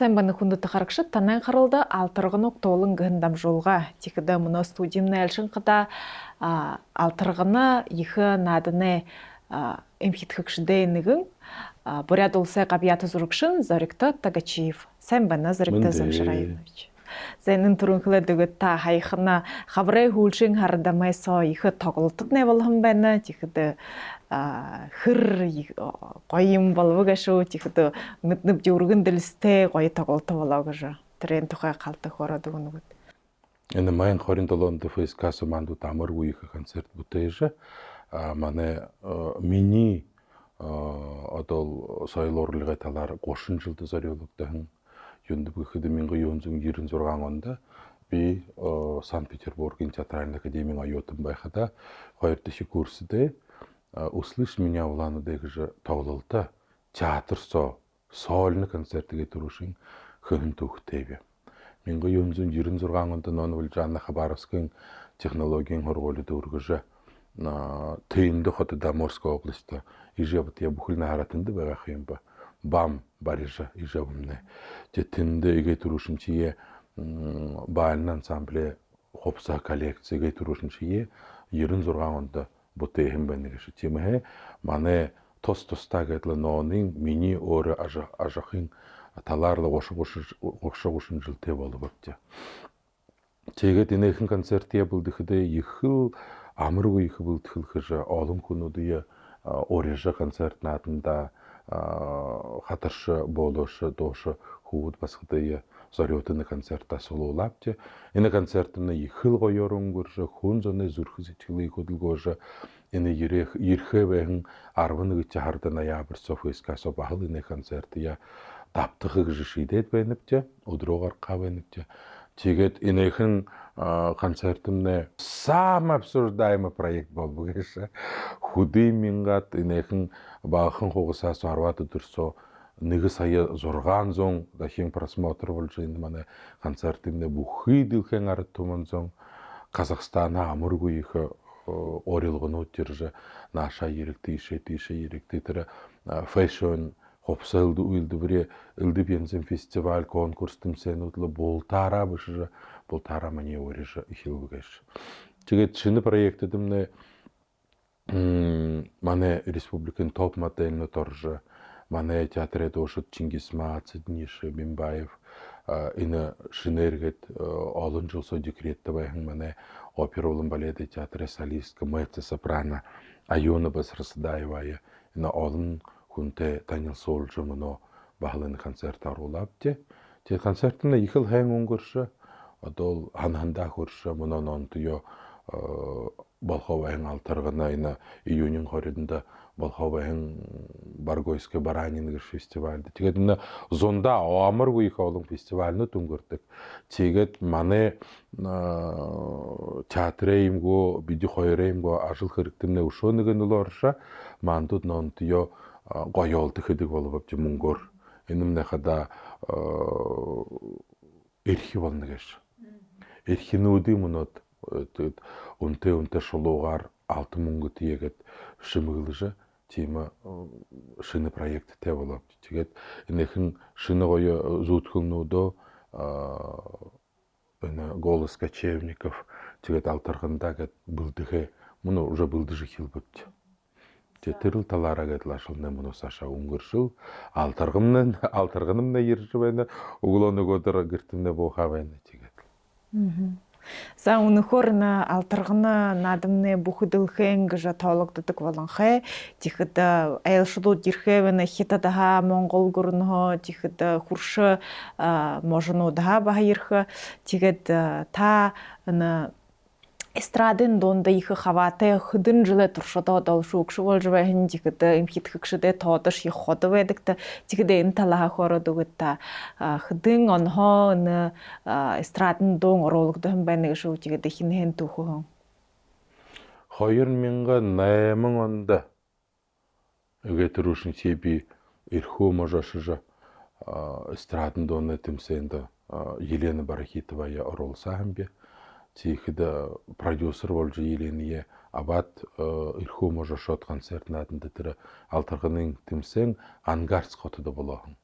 Сайн баны хүндөт харакшыт танай харылды алтырғынық толын гындам жолға. Текіді мұны студиумны әлшін қыда алтырғыны ехі надыны эмхитхікшіде енігін. Буряд олсай қабияты зұрықшын Зорикты Тагачиев. Сайн баны Зорикты Замшырайынович. Зайнын тұрынқылы дүгітті хайқына қабырай хулшын харыдамай со ехі тоғылтық не болғын бәні. Текіді хыр қойым болу ғашу, текіді мүтніп жүргін ділісте қойы тоғылты болу ғашу. Түрен тұқай қалты қорады ғыны ғыд. Енді майын қорындалуынды фейскасы манду тамыр ұйықы концерт бұтайжы. Маны мини адал сайлорлығы талар қошын жылды зарелықтағын. Юнды бұқыды менгі юнзың ерін зорған онда би Санкт-Петербургин театральный академия айотын байқада қойыртышы курсыды услышь меня уланудегі же тоғылылды театр сольны концертіге тұрушын хығын тұқтебе. Менгі юнзың ерін зорған онда ноны Жанна Хабаровскың технологиян хорғолы дұрғыжы тыйынды қотыда Морской областы ижебіт я бұқылны аратынды баға қиын ба. Бам барыжа ижабымны. Тетинде эге турушунчие баалын ансамбле хопса коллекция эге турушунчие ерін зорғанында бұтейхін бәнігіші. Теміге маны тоста гайтлы ноонын мини оры ажақын таларлы оқшығышын жылте болы бөпте. Тегет инейхін концертия бұлдықыды ехіл, амырғы ехі бұлдықыл қыжа, олым күнудыя орежа концерт натында хатаршы болушы дошы худ басқыдыя зарётыны концертта солулапте. Ины концертыны ехіл қойорын көржі, хунзаны зүрхізетілі көділ көжі, ины ерхе бәғін арвыны үтчі харды ноябрь софыска собағыл ины концертия таптығы жышидет бәйніпте, удроғар қабайніпте. Тегет инейхін концертымны сам обсуждаемый проект бол бұғышы. Худы мингат инейхін бағын қоғыса суарваты тұрсо нығы сайы зорған зоң дахен просмотр болжы инді маны концертымны бұхы ділхен ары тумын зоң Қазақстана амыргу ехі орелғын өттержі наша еректі еректі тірі фэшн Хопса үлді біре үлді бензен фестиваль, конкурстым сен ұтлы болтара бұшы, болтара мане орежі ұхил бұғаш. Жегет шыны проектедімні мане республикан топ моделіні торжы, мане театрет ошыт Чингисма, Цидниші, Бимбаев, ины шынергет олын жылсо декретті байхын мане оперолын балеті театры солистка, Мэтти Сопрано, Айона Басрасыдаевая, ины олын Күнте Танил Солжы мұны бағылыны концерт арулапте. Те концертіні ехіл хэң оңгыршы, адол ханханда көрші мұнан онтыйо Болховайын алтырғына июнин хоридында Болховайын Баргойский Баранин фестивальді. Тегет зонда амыр ғойық олың фестиваліні түнгірдік. Тегет маны театреймго, биді қойреймго ажыл қырықтымны ұшоныгын ұларыша, мандуд нонтыйо қойолды қыдық болып өпті мұңгор. Енімді қада ерхи болны кеш. Ерхіні өді мұнат үнте шолуғар 6 мұңғы тиегет шымығылыжы темі шыны проекті те болып. Тегет енекін шыны қойы зұтқылнуды голос кочевников тегет алтырғында бұлдығы, мұны уже бұлдыжы хил бөпті. Тетіріл талара гайтлашылны мұны саша ұңғыршыл, алтырғынымна ержі бәйні, ұғыланы көдір гіртімне боға бәйні тегет. За уны хорына алтырғыны надымны бұхыдылхен ғыжа таулықтыдық валанхай, тихіді әйылшылу дирхевіні хитадаға Моңғол ғырынғы, тихіді құршы можыну daha бағайырхы, тегет та эстрадын донда ихы хаваты хыдын жылы туршыда одалшы өкші бол жывайын тикіді имхитхікшіде тоодыш еходы вэдікті тикіде ин талаға хорады гытта хыдын онхо эстрадын дон оролугдын бәнегі шоу тикіде хинхен тухуғын. Хайыр менға наймың онда өге тұрушын себі ирху можашыжа эстрадын доны тімсенді Елена Барахитовая оролсағын бе. Тихіді продюсер болжы Елене абат ирху можашот концертін атында тірі алтырғының тімсен ангарц қотыды болағын.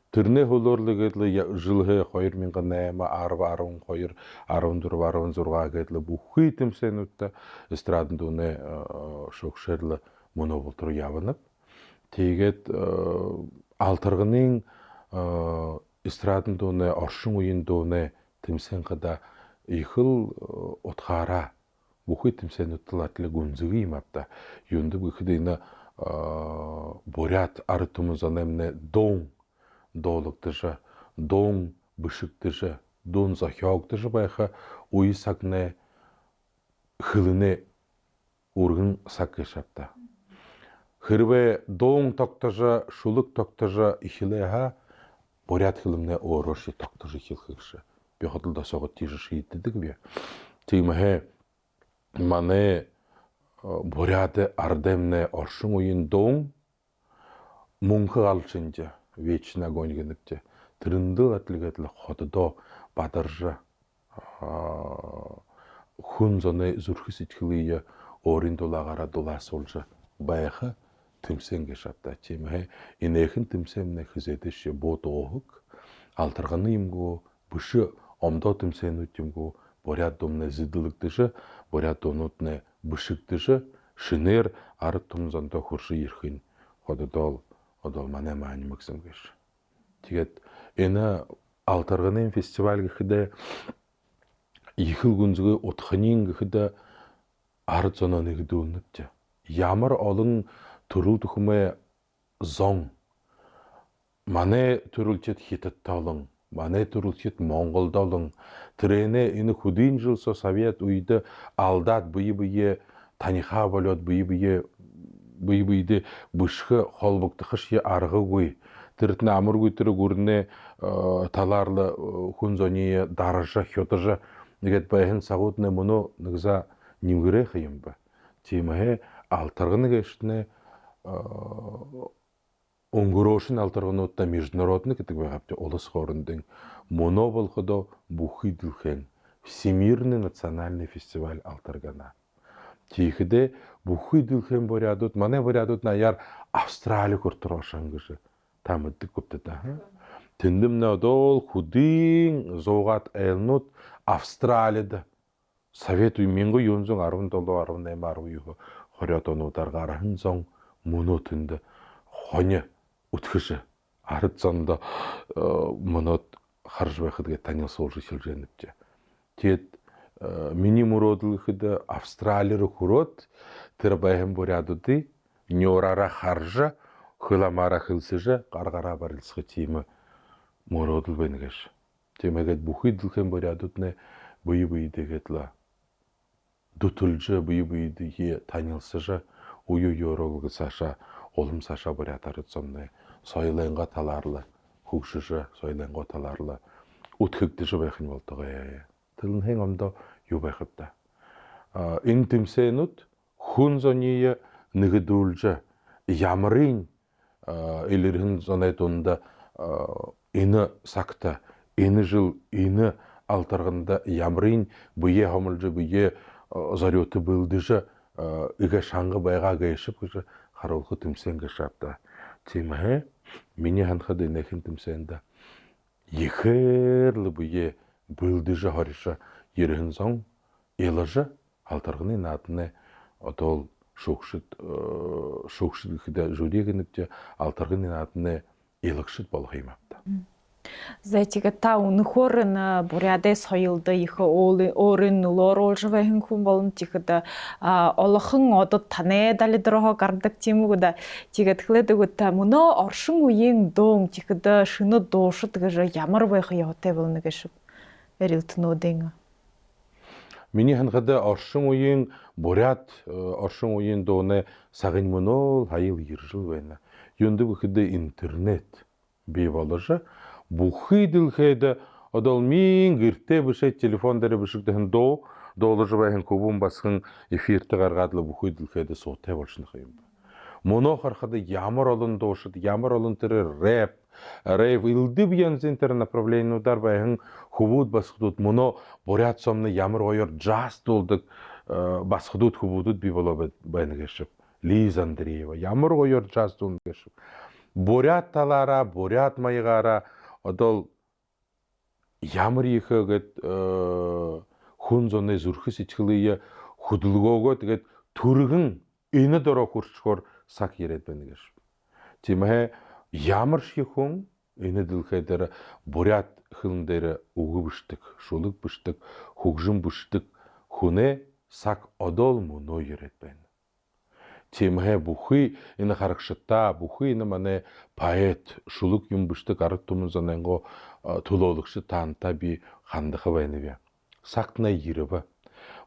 Тэрнээ хөлөөрлөг гэдэл жылхэ 2008, 10, 12, 14, 16 гэдэл бүхий тэмцээнүүдтэй эстрадын дүүнээ шогшэрлэ мөнөө болтор явнап. Тэгээд алтарганы эстрадын дүүнээ оршин үеийн дүүнээ тэмцээн гада ихэл утгаараа бүхий тэмцээнүүдтэй атлаг үнзэгийн юм авта. Юундаг ихэд энэ бурят ард түмэн занамны дон доологдож, дон бишигдэж, дон зохиогдож байха үе сагнэ хилнэ үргэн саг гэшапта. Хэрвээ дон тогтож, шулук тогтож ихлэха бурят хилнэ өөрөши тогтож ихлэх гэж. Би хөдөлд асуугаад тийш шийддэг би. Тиймээ манай бурят ардэмнэ оршин үеийн дон мөнхө алчинж вечный огонь гэнэт тэрэндээ атлигэд ходдоо бадарж хүн зоны зүрхэс ичхлие өөрийн дулаагаараа дулаасуулж байха тэмсэн гэшатта чимээ инээхэн тэмсэмнэ хэзэдэш бодоог алтарганы юмгоо бүш омдоо тэмсэнүүд юмгоо бурят думнэ зэдлэгдэш бурят дуунууднэ бишигдэш шинээр ард түмэн зондоо хөрши ирхэн ходдоо одоо манай маань мэгсэн гэж. Тэгээд энэ алтарганы фестиваль гэхэд ихэл гүнзгий утханын гэхэд ард зоноо нэгдүүнэт. Ямар олон төрөл төхмөө зон манай төрөлчд хятад тоолон манай төрөлчд Монголд олон тэрэнэ энэ хөдийн жилсо Совет үед алдаад бие таниха болоод бие бүшхэ холбогдохш аргагүй тэрт намаргүй тэр гүрнэ талаарлы хүн зоны даража хёдожа нэгэд байхын сагуудны мөнө нэгза нэмгэрэх юм ба. Тиймээ алтарганы гэшнэ өнгөрөөшн алтаргануудаа международны гэдэг байгаапты улс хоорондын мөнө болоходо бүхий дэлхэн Всемирный национальный фестиваль алтаргана. Тийхэдэ бүхий дэлхэн бурядууд манай бурядууд наяар Австрали хүртрошан гэж та мэддэг гүтдэ. Тэндэмнэ одоо хөдийн зуугаад айлнууд Австралид Совет үе 1917, 18, 19, 20 онуудаар гарахан зон мөнөөтөнд хоня үтгэж ард зонд мөнөд харж байхад гэ танилцуулж шилжээнэ. Тэгээд миний мөрөөдөл гэхэд Австрали руу хүрээд тэр байхын бурядуудыг нёраараа харж хыламаараа хилсэж гаргараа барилсах тийм мөрөөдөл байна гэж. Тиймээгээд бүхий дэлхийн бурядуудны бие тэгээд л дүтэлж бие танилцж уу ёрог цаашаа улам цаашаа бурядаар зомны соёлынга талаарлаа хөгшөж соёлынга талаарлаа үтгэгдэж байх нь болдгоо. Тэрнхэн амдо юу байх вэ? Энэ тэмцээнүүд хүн зоны нэгдүүлж ямрын илэрхэн зоны дунд энэ сакта энэ жил энэ алтарганда ямрын бие хомолж бие зориуты бэлдэж игэ шанга байгаа гэшив гэж харуулах тэмцээн гэж шавта. Тиймээ миний ханхад энэхэн тэмцээнд ихээр л бие бэлдэж хориш ерхэн зон элж алтарганы наадны одоо шүүгшид гэхэд журигэнэт алтарганы наадны элагшид болох юм авта. Зэтига та өнөхөр н буряды соёлд их өөрийн нөлөөрүүлж байхын хүн болон тэгэхэд олохон одод таны далидроо гардаг тийм үг да. Тэгээд хэлээд та мөнөө оршин үеийн дуун тэгэхэд шинэ дуушд гэж ямар байх явтай болно гэж эрэлтнүүдийн. Миний ханхад оршин үеийн бурят оршин үеийн дууны сагын мөнөө хаял иржил байна. Юундаг гэхэд интернет бий болж бүхий дэлхийд одоо мин гэртээ бишээ телефон дээр бишигдэн доолж байхын көбөн басхан эфирт гаргаад л бүхий дэлхийд суутай болчихно юм ба. Мөнөө харахад ямар олон дуушид ямар олон тэр рэп илдэв янзын тэр направлениудаар байхын хөвүүд басхдууд мөнөө бурят сомны ямар гоёор джаз дуулдаг басхдууд хөвүүдүүд бий болоо байна гэж. Лиз Андреева ямар гоёор джаз дуулдаг гэж. бурят талара, бурят майгара одол ямар ихэгээд хүн зоны зүрхэс ичгэлээ хөдөлгөөгөө тэгээд түргэн энэ дөрөө хурцгоор сак яриад байна гэж. Тийм ээ ямар шиг хүн энэ дэлхийдэр бурят хилэн дээр өгөвшдөг, шулэг бишдэг, хөгжим бишдэг хүнээ сак одол мөнөө яриад байна. Тийм ээ бүхий энэ харагштай, бүхий энэ манай поэт шулэг юм бишдэг арга түмэн зананго төлөөлөгч таанта би хандах байна вэ. Сакна ирэв.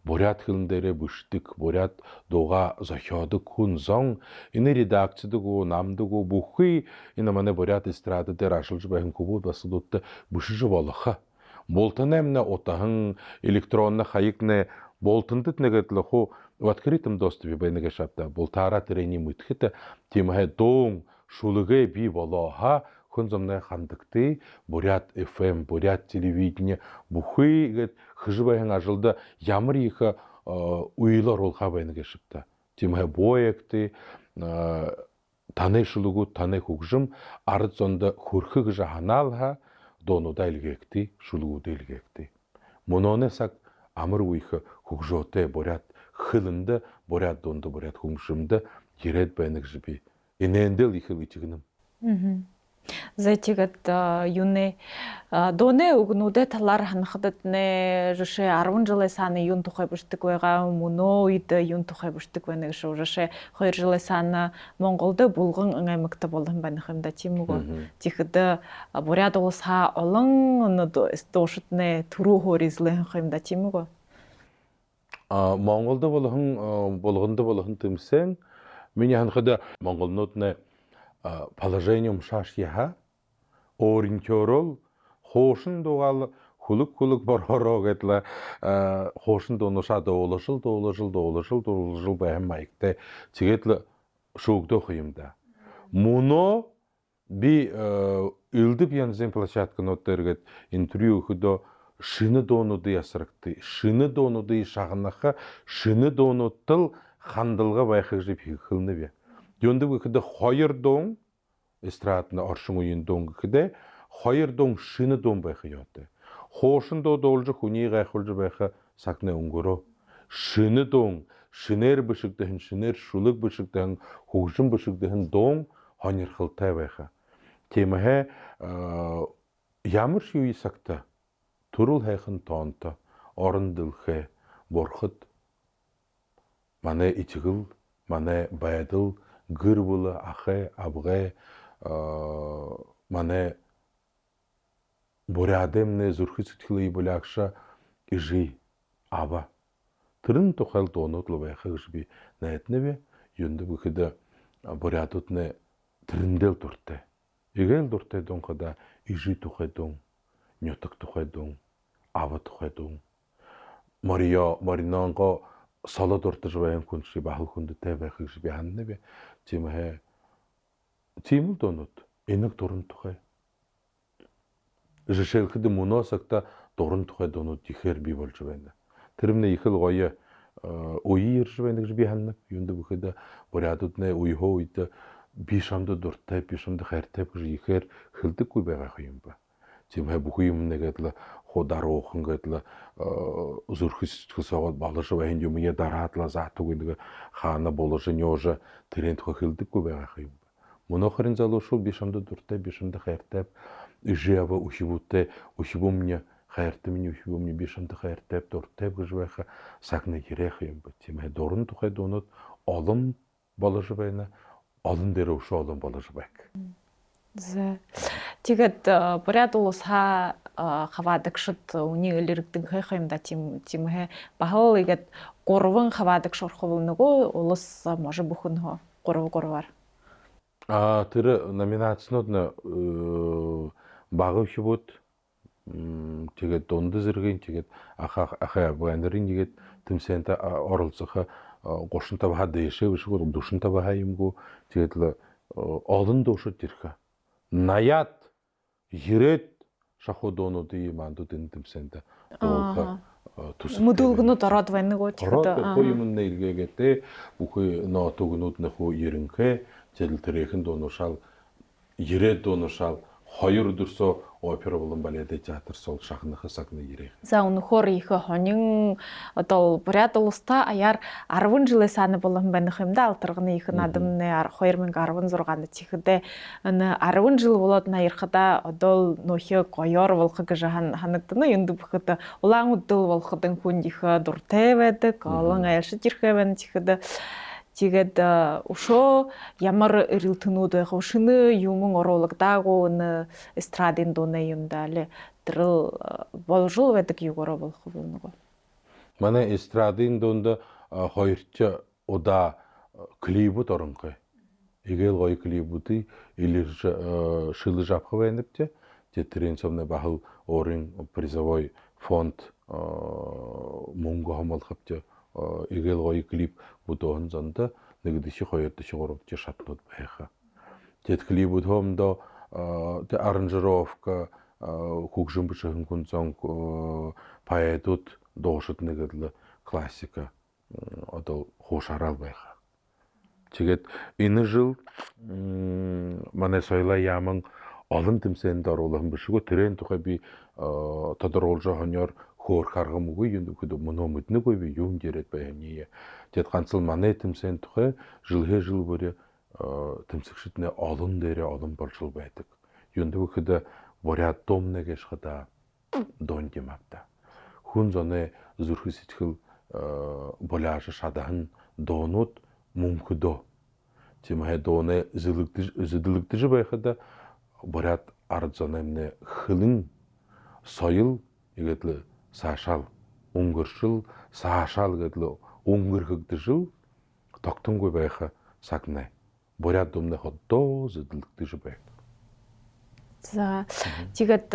Бурят хилэн дээрээ бишдэг, бурят дууга зохиодог хүн зон энэ редакцдаг уу, намдаг уу бүхий энэ манай бурят эстрада дээр ашиглаж байх хүмүүс басдуудтай бишиж болох. Болтонэмнэ утахан электронны хаягны болтондод нэгэд л хуу в открытом доступе байна гэж шатта. Болтара тэрний мэдхэд тийм хэ дуун шулгээ би болооха хүн зомны хандагтай бурят FM, бурят телевидение бүхий гэд хжбахан ажилда ямар их уйлар улха байна гэж шатта. Тийм хэ боягтай таны шулгууд таны хөгжим ард зонд хөрхөг гэж ханаалха доонуудаа илгээгтэй шулгууд илгээгтэй. Мононесак амар уих хөгжөөтэй бурят хилэнд бурят донд бурят хүмшимд яриад байна гэж би энэндэл их үчигнэм. Зэтигэд юуны дооны өгнүүдэд талаар ханахад нэ жишээ 10 жилийн сааны юун тухай бишдэг байгаа мөнөө үед юун тухай бишдэг байна гэж жишээ 2 жилийн саана Монголд булган аймагт болон байна юм да тийм үгүй. Тэгэхэд бурят улсаа олон дуушдны төрөө хөөризлэн юм да тийм үгүй. Монголд болон булганд болон тэмсэн миний ханахад монголнууд положением шашьяха оринчорол хоошин дугал хулук борхороо гэдла хоошин дуунушаа доолошил байм маягтай тэгээд л шүүгдөх юм да. Муно би илдэг янзын площадканууд дээргээд интервью өгөдөө шинэ дуунуудын ясрагтай шинэ дуунуудын шагнах шинэ дуунуудтал хандалга байх гэж хэлнэ бай. Юндаг гэхэд 2 дуун эстрадны оршин үеийн дуун гэхэд 2 дуун шинэ дуун байх ёотой. Хоошин дуу дуулж хүний гайхуулж байх сагны өнгөрөө шинэ дуун шинээр бишигдэх шинээр шүлэг бишигдэх хөгжим бишигдэх дуун хонирхалтай байх. Тийм ээ ямар шиг үе сагта төрөл хайхан тоонтой орон дэлхэ бурхад манай ичгэл манай байдал гэрвэл ахэ абгэ манай бурядэмнэ зүрхэс сэтгэлээ бүлаагша ижи ава тэрэн тухайл дуунууд л байх гэж би найднавэ юунд бүхэд бурядуудны тэрэндэл дуртай игээл дуртай дуунхада ижи тухай дуун нютаг тухай дуун ава тухай дуун маринонго соло дуртаж байна хүн шиг бахал хүндтэй байх гэж би ханднавэ тийм ээ тийм л дуунууд энэг дуран тухай жишээлхэд мөнөөсөгтө дуран тухай дуунууд ихээр би болж байна. Тэрмнэ их л гоё үе ирж байна гэж би хандна. Юунд бүхэд бурядуудны үе хөөд би шамд дуртай би шамд хайртай гэж ихээр хэлдэггүй байгаа юм ба. Тийм ээ бүх юм нэгэд л хударуухан гэдэл зүрхэс төсөөгд болож байна юм я дараадлаа заатуг нэг хаана положение уже тэрэн тухай хэлдэггүй байгаа юм. Монохорын залуушул би шамд дуртай би шамд хайртай ижева ухивуте ухивумня хайртай миний ухивумня би шамд хайртай дуртай гэж байх сагны хэрэх юм ба. Тийм ээ дуран тухай дуунууд олон болж байна. Олон дээр өвшөө олон болж байна. Тэгээд бурят улсаа хаваадагшд үний элэргдэн хайх юм да тийм ээ бахал игээд 3 хаваадагш орхов нөгөө улс може бүхэн 3-3-аар тэр номинацнууд баг хөвд тэгээд дунд зэргийн тэгээд ахаа банерын нэгэд тэмцээнд оролцох 35 хад дэшээ бишгүй 45 хаа юмгүй тэгээд л олон дуушд ирэх 80-аад 90-ад шахуудуунуудын мандуудын тэмцээнд дуулах мөдөлгнүүд ороод байна нөгөө тэгэхэд юм нэргээгээд бүхий ноотогнууд нөхөө ерөнхий зэл тэрэхэн дуунушаал ирээд донушал хоёр дөрсө опера болон балет театр сол шахнах сагны ирэх. За өнөхөр их хонин одоо буряд улстай аяар 10 жилийн сааны болон байх юм да алтарганы их надамны 2016 чихдэ 10 жил болоод наярхада одоо нөхө гоёр болох гэж ханагдана юнд бүхэд улаан үдэл болохын хүн их дуртай байдаг олон айлшиж ирэхэ байна чихдэ тэгээд өшөө ямар эрэл төнүүд байх өшнө юм оруулагдаагүй н эстрадын дууны юм даа тэрл болжул байдаг юугаар болох вэ нөгөө манай эстрадын дунд хоёрч удаа клипүүд оронгүй игэл гоё клипүүдийг илэрж шилж авах байнавч тэрийн цомны бахал орын призовой фонд мөнгө хамгаалахч игэл гоё клип бүдөн зонд нэг дэши хоёр дэши гурав дэши шатнууд байха. Тэд клипүүд хомдо тэ аранжировка хөгжим бишхэн хүн зон паядууд доошод нэг л классика одоо хуушарал байха. Тэгээд энэ жил манай соёлоо яман олон тэмцээнд оруулах бишгүй тэрэн тухай би тодорхойлж хонёр хөөх харгамгүй юм гэхэд мөнөө мэднэгүй би юм яриад байна. Тэгэд ганц л манай тэмцээний тухай жилхээ жил бүрээ тэмцэгчдний олон дээрээ олон болжул байдаг. Юнд гэхэд буряд домнэ гэж хада донд юм авта. Хүн зоны зүрх сэтгэл боляж шадахан доонууд мөнхөдөө. Тимээ дооны зэдлэгдэж байхад буряд ард зонымны хөлн соёл игэдл саашаал өнгөршил саашаал гэдэл өнгөрхөгдөж тогтонгүй байха сагнаа буряд домны ходдоо зэдлэгдэж байв. За тэгээд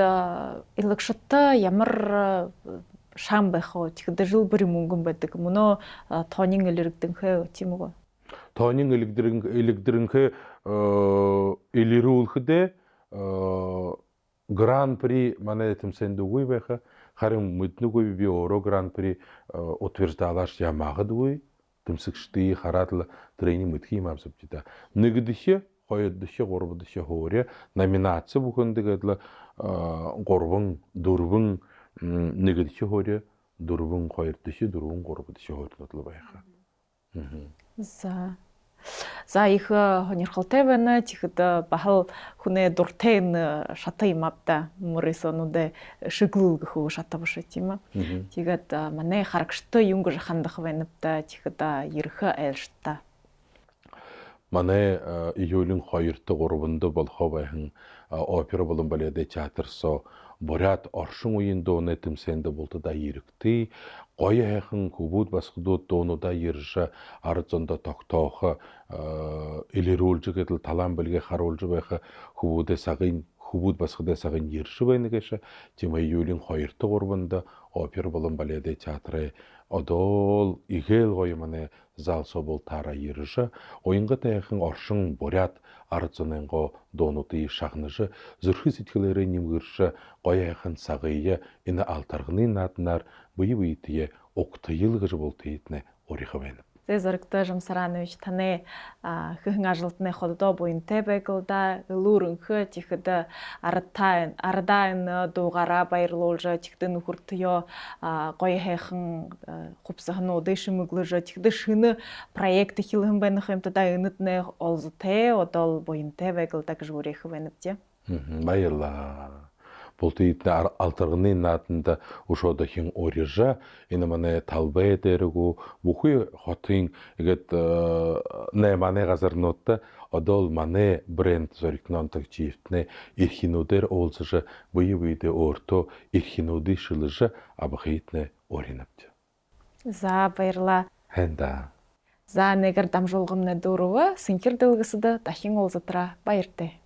илагшатта ямар шам байх вэ? Тэгэхэд жил бүрийн мөнгөн байдаг. Мөнөө тоонин илэрдэнхэ тийм үү? Тоонин илэгдрэнхэ илэрүүлэхдээ гран-при манай тэмцээнд үгүй байха харин мэднэгүй би өөрөө гран-при утверждалаш ямагадгүй тэмцэгчдийн хараад л тренинг мэдх юм авсавчда. Нэг дэше, хоёр дэше, гурав дэше хөөрэ номинац бүхэн тэгээд л гурван дөрвөн нэг дэше хөөрэ дөрвөн хоёр дэше дөрвөн гурав дэше хөөрнөд л байха. За их хонирхолтой байна. Тэгэхэд бахал хүнээ дуртай энэ шата юм авда. Мөрөөсөнүүдэ шиглүүлгэх үү шата биш тийм ээ. Тэгээд манай харагчтай юм гэж хандах байна да. Тэгэхэд ерхэ айлшта. Манай июлийн 2-т 3-нд болохоо байхан опера болон балет театрсо буряд оршин үеийн дууны тэмцээнд бултада ирэгтэй гоё хайхан хөвүүд басгдууд дуунуудаа ирж ард зондо тогтоох илэрүүлж гэдэл талаан бэлгээ харуулж байх хөвүүдээ сагын хөвүүд басгадаа сагын ирж байна гэж тийм июлийн 2-т 3-нд опера болон балет театры одол игэл гоё манай зал собол тара ирж уянгат хайхан оршин буряд ард зонынго дуунуудыг шахнаж зүрх сэтгэлээрээ нэмгэрж гоё хайхан сагыя энэ алтарганы нааднаар бие биетээ угтыйл гэж болтыйднэ өөрийнхөө байна. Зэрэгтэй Жамсаранович таны хөхөн ажилтны ходдоо буянтай байгуулда лүүрэнхэ тэгэхэд ардайн дуугараа баярлуулж тэгэхэд нөхөртөө гоё хайхан хувьсахнууд шимэглэж тэгэхэд шинэ проект хийлгэн байх юм та энэднэ олзтэй одол буянтай байгуулда гэж өөрийнхөө байна тий. Баярлаа. Болтыйднэ алтарганы нааданд өшөөдө хин өөрөж энэ манай талбай дээргүү бүхий хотын игэд нэманы газарнууд одол манай брэнд зоригнонтог чифтнэ эрхинүүдээр уулзаж бие биедээ өөртөө эрхинүүдийг шилж абахитнэ өөрийнөд. За баярлаа. Хэнда. За нэгэр дамжуулгамны дөрөв синхэр дэлгэсэд дахин уулзатраа баяртай.